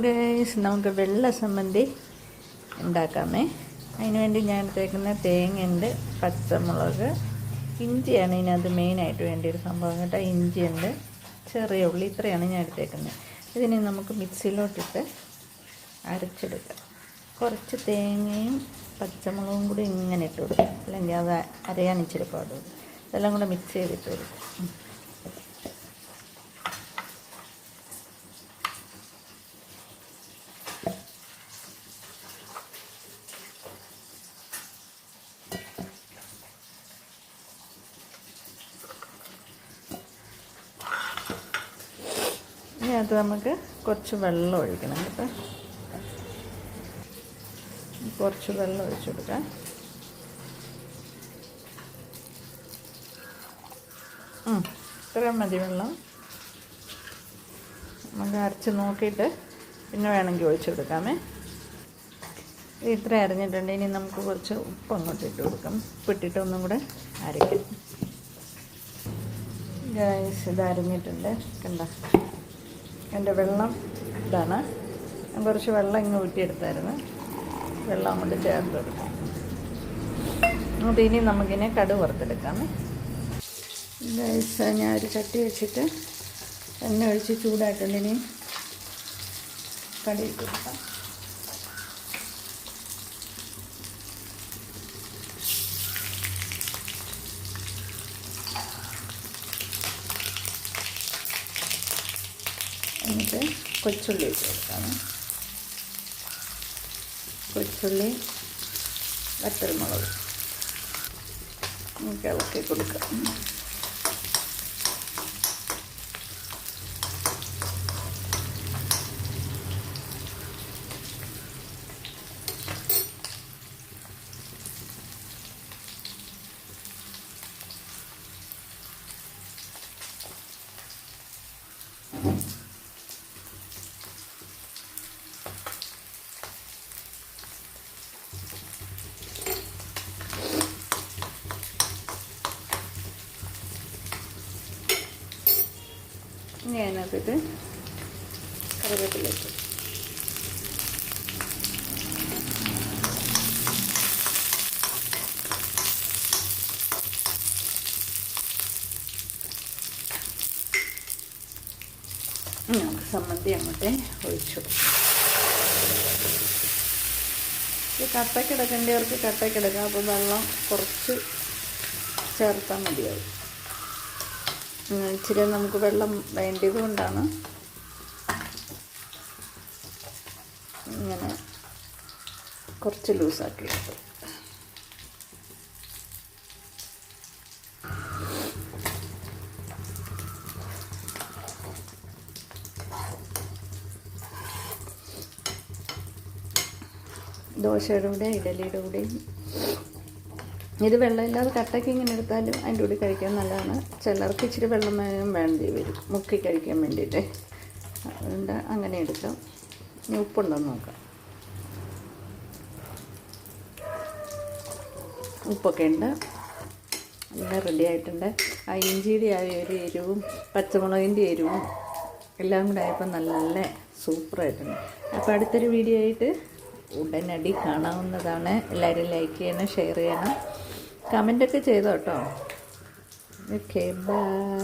Guys, നമുക്ക് വെള്ള സംബന്ധി ഉണ്ടാക്കാമേ. അതിന് വേണ്ടി ഞാൻ എടുത്തേക്കുന്ന തേങ്ങയുണ്ട്, പച്ചമുളക്, ഇഞ്ചിയാണ് ഇതിനകത്ത് മെയിനായിട്ട് വേണ്ടിയ ഒരു സംഭവം കേട്ടോ. ഇഞ്ചിയുണ്ട്, ചെറിയ ഉള്ളി, ഇത്രയാണ് ഞാൻ എടുത്തേക്കുന്നത്. ഇതിനെ നമുക്ക് മിക്സിയിലോട്ടിട്ട് അരച്ചെടുക്കാം. കുറച്ച് തേങ്ങയും പച്ചമുളകും കൂടി ഇങ്ങനെ ഇട്ട് കൊടുക്കും, അല്ലെങ്കിൽ അത് അരയാൻ ഇച്ചിരി പാടും. ഇതെല്ലാം കൂടെ മിക്സ് ചെയ്തിട്ട് കൊടുക്കും. ഇതിനകത്ത് നമുക്ക് കുറച്ച് വെള്ളം ഒഴിക്കണം കേട്ടോ. കുറച്ച് വെള്ളം ഒഴിച്ചു കൊടുക്കാം. ഇത്രയും മതി വെള്ളം. നമുക്ക് അരച്ച് നോക്കിയിട്ട് പിന്നെ വേണമെങ്കിൽ ഒഴിച്ചു കൊടുക്കാമേ. ഇത്ര അരിഞ്ഞിട്ടുണ്ട്. ഇനി നമുക്ക് കുറച്ച് ഉപ്പ് അങ്ങോട്ട് ഇട്ട് കൊടുക്കാം. ഉപ്പിട്ടിട്ട് ഒന്നും കൂടെ അരയ്ക്കാം. ഗൈസ്, ഇത് അരിഞ്ഞിട്ടുണ്ട് കണ്ടോ. എൻ്റെ വെള്ളം ഇതാണ്. ഞാൻ കുറച്ച് വെള്ളം ഇങ്ങ് ഊറ്റിയെടുത്തായിരുന്നു. വെള്ളം അങ്ങോട്ട് ചേർത്ത് കൊടുക്കാം. എന്നിട്ട് ഇനി നമുക്കിനെ കടുക് വറുത്തെടുക്കാമേ. ഗൈസ്, ഞാൻ ഒരു ചട്ടി വെച്ചിട്ട് എണ്ണ ഒഴിച്ച് ചൂടായിട്ടുണ്ട്. ഇനി കടുക് ഇട്ട് കൊടുക്കാം. എന്നിട്ട് കൊച്ചുള്ളി ഇട്ട് കൊടുക്കാം. കൊച്ചുള്ളി, വറ്റൽമുളക് നമുക്ക് ഇളക്കി കൊടുക്കാം. ഇനി അതിനകത്തിട്ട് കറിവേപ്പിലേക്ക് നമുക്ക് സമ്മന്തി അങ്ങോട്ട് ഒഴിച്ചു കൊടുക്കാം. ഇത് കട്ടക്കിടക്കേണ്ടവർക്ക് കട്ടക്കിടക്കാം. അപ്പോൾ വെള്ളം കുറച്ച് ചേർത്താൽ മതിയാവും. ഇച്ചിരി നമുക്ക് വെള്ളം വേണ്ടിയത് കൊണ്ടാണ് ഇങ്ങനെ കുറച്ച് ലൂസാക്കിയത്. ദോശയുടെ കൂടെ ഇഡലിയുടെ കൂടെയും ഇത് വെള്ളമില്ലാതെ കട്ടയ്ക്ക് ഇങ്ങനെ എടുത്താലും അതിൻ്റെ കൂടെ കഴിക്കാൻ നല്ലതാണ്. ചിലർക്ക് ഇച്ചിരി വെള്ളം വേണ്ടി വരും മുക്കി കഴിക്കാൻ വേണ്ടിയിട്ട്. അതുകൊണ്ട് അങ്ങനെ എടുക്കാം. ഇനി ഉപ്പുണ്ടോയെന്ന് നോക്കാം. ഉപ്പൊക്കെ ഉണ്ട്, എല്ലാം റെഡി ആയിട്ടുണ്ട്. ആ ഇഞ്ചിയുടെ ആ ഒരു എരിവും പച്ചമുളകിൻ്റെ എരിവും എല്ലാം കൂടെ ആയപ്പോൾ നല്ല സൂപ്പറായിട്ടുണ്ട്. അപ്പോൾ അടുത്തൊരു വീഡിയോ ആയിട്ട് ഉടനടി കാണാവുന്നതാണ്. എല്ലാവരും ലൈക്ക് ചെയ്യണം, ഷെയർ ചെയ്യണം, കമൻ്റൊക്കെ ചെയ്തോ കേട്ടോ. Okay, by.